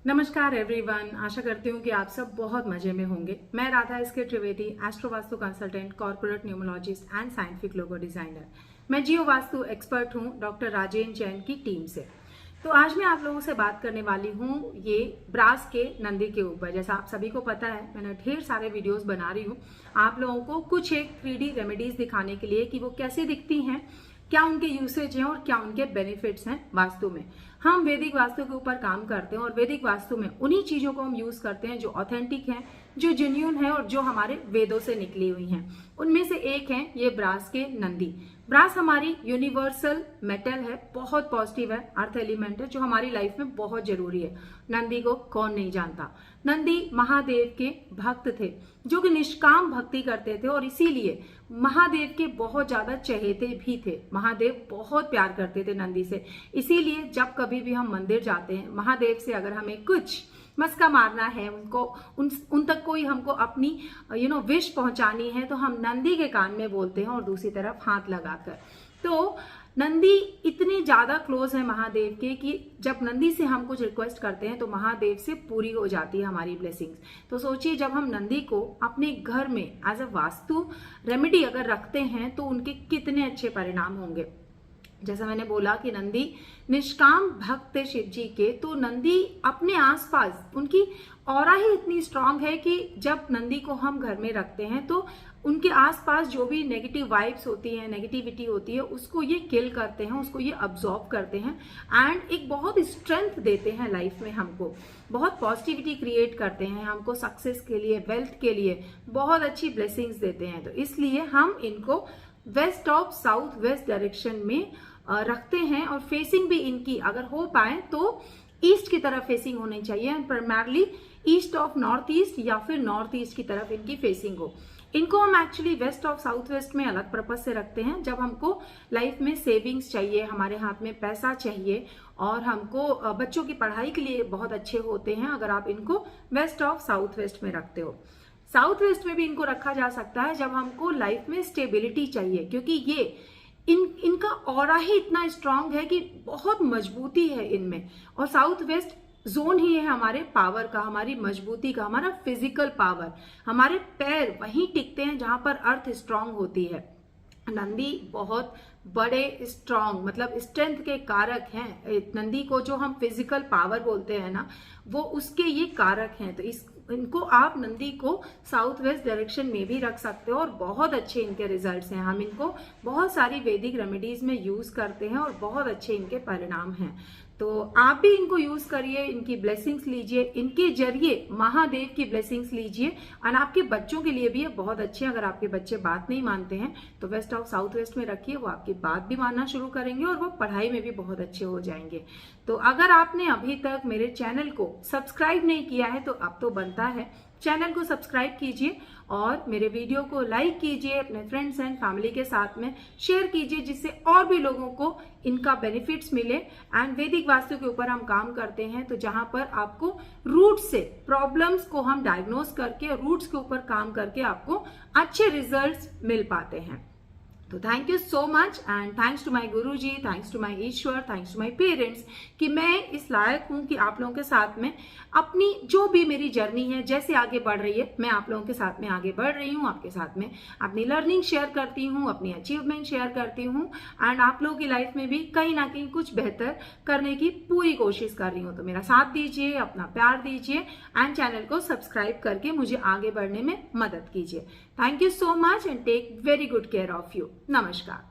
नमस्कार एवरीवन, आशा करती हूँ कि आप सब बहुत मजे में होंगे। मैं Radha SK Trivedi, astro vastu consultant, corporate numerologist and scientific logo designer. मैं जियो वास्तु एक्सपर्ट हूँ डॉक्टर राजेंद्र जैन की टीम से। तो आज मैं आप लोगों से बात करने वाली हूँ ये ब्रास के नंदी के ऊपर। जैसा आप सभी को पता है, मैंने ढेर सारे वीडियोस बना रही हूँ आप लोगों को कुछ एक 3D रेमेडीज दिखाने के लिए कि वो कैसे दिखती हैं, क्या उनके यूसेज हैं और क्या उनके बेनिफिट्स हैं वास्तु में। हम वैदिक वास्तु के ऊपर काम करते हैं और वैदिक वास्तु में उन्हीं चीजों को हम यूज करते हैं जो ऑथेंटिक हैं, जो जेन्युइन है और जो हमारे वेदों से निकली हुई हैं। उनमें से एक है ये ब्रास के नंदी। ब्रास हमारी यूनिवर्सल मेटल है, बहुत पॉजिटिव है, अर्थ एलिमेंट है, जो हमारी लाइफ में बहुत जरूरी है। नंदी को कौन नहीं जानता। नंदी महादेव के भक्त थे जो कि निष्काम भक्ति करते थे और इसीलिए महादेव के बहुत ज्यादा चहेते भी थे। महादेव बहुत प्यार करते थे नंदी से। इसीलिए जब कभी भी हम मंदिर जाते हैं, महादेव से अगर हमें कुछ मस्का मारना है, उनको उन तक कोई हमको अपनी विश पहुंचानी है, तो हम नंदी के कान में बोलते हैं और दूसरी तरफ हाथ लगाकर। तो नंदी इतने ज्यादा क्लोज है महादेव के कि जब नंदी से हम कुछ रिक्वेस्ट करते हैं तो महादेव से पूरी हो जाती है हमारी ब्लेसिंग्स। तो सोचिए, जब हम नंदी को अपने घर में एज अ वास्तु रेमेडी अगर रखते हैं तो उनके कितने अच्छे परिणाम होंगे। जैसा मैंने बोला कि नंदी निष्काम भक्त थे शिव जी के, तो नंदी अपने आसपास उनकी ऑरा ही इतनी स्ट्रांग है कि जब नंदी को हम घर में रखते हैं तो उनके आसपास जो भी नेगेटिव वाइब्स होती है, नेगेटिविटी होती है, उसको ये किल करते हैं, उसको ये अब्सॉर्ब करते हैं एंड एक बहुत स्ट्रेंथ देते हैं लाइफ में। हमको बहुत पॉजिटिविटी क्रिएट करते हैं, हमको सक्सेस के लिए, वेल्थ के लिए बहुत अच्छी ब्लेसिंग्स देते हैं। तो इसलिए हम इनको west of south west direction में रखते हैं और फेसिंग भी इनकी अगर हो पाए तो ईस्ट की तरफ फेसिंग होनी चाहिए, primarily east of north east या फिर नॉर्थ ईस्ट की तरफ इनकी फेसिंग हो। इनको हम actually west of south west में अलग पर्पज से रखते हैं जब हमको लाइफ में सेविंग्स चाहिए, हमारे हाथ में पैसा चाहिए और हमको बच्चों की पढ़ाई के लिए बहुत अच्छे होते हैं अगर आप इनको वेस्ट ऑफ साउथ वेस्ट में रखते हो। साउथ वेस्ट में भी इनको रखा जा सकता है जब हमको लाइफ में स्टेबिलिटी चाहिए, क्योंकि ये इनका ऑरा ही इतना स्ट्रांग है कि बहुत मजबूती है इनमें। और साउथ वेस्ट जोन ही है हमारे पावर का, हमारी मजबूती का, हमारा फिजिकल पावर। हमारे पैर वहीं टिकते हैं जहां पर अर्थ स्ट्रांग होती है। नंदी बहुत बड़े स्ट्रांग मतलब स्ट्रेंथ के कारक हैं। नंदी को जो हम फिजिकल पावर बोलते हैं ना, वो उसके ये कारक हैं। तो इनको आप नंदी को साउथ वेस्ट डायरेक्शन में भी रख सकते हो और बहुत अच्छे इनके रिजल्ट्स हैं। हम इनको बहुत सारी वैदिक रेमेडीज में यूज करते हैं और बहुत अच्छे इनके परिणाम हैं। तो आप भी इनको यूज करिए, इनकी ब्लेसिंग्स लीजिए, इनके जरिए महादेव की ब्लेसिंग्स लीजिए। और आपके बच्चों के लिए भी ये बहुत अच्छे। अगर आपके बच्चे बात नहीं मानते हैं तो वेस्ट ऑफ साउथ वेस्ट में रखिए, वो आपकी बात भी मानना शुरू करेंगे और वो पढ़ाई में भी बहुत अच्छे हो जाएंगे। तो अगर आपने अभी तक मेरे चैनल को सब्सक्राइब नहीं किया है तो अब तो बनता है, चैनल को सब्सक्राइब कीजिए और मेरे वीडियो को लाइक कीजिए, अपने फ्रेंड्स एंड फैमिली के साथ में शेयर कीजिए, जिससे और भी लोगों को इनका बेनिफिट्स मिले। एंड वैदिक वास्तु के ऊपर हम काम करते हैं तो जहां पर आपको रूट से प्रॉब्लम्स को हम डायग्नोस करके रूट्स के ऊपर काम करके आपको अच्छे रिजल्ट्स मिल पाते हैं। तो thank you so much and thanks to my guruji, thanks to my ईश्वर, थैंक्स टू माय पेरेंट्स कि मैं इस लायक हूं कि आप लोगों के साथ में अपनी जो भी मेरी जर्नी है जैसे आगे बढ़ रही है, मैं आप लोगों के साथ में आगे बढ़ रही हूं। आपके साथ में अपनी लर्निंग शेयर करती हूं, अपनी अचीवमेंट शेयर करती हूं एंड आप लोगों की लाइफ में भी कहीं ना कहीं कुछ बेहतर करने की पूरी कोशिश कर रही हूं। तो मेरा साथ दीजिए, अपना प्यार दीजिए एंड चैनल को सब्सक्राइब करके मुझे आगे बढ़ने में मदद कीजिए। Thank you so much and take very good care of you. नमस्कार।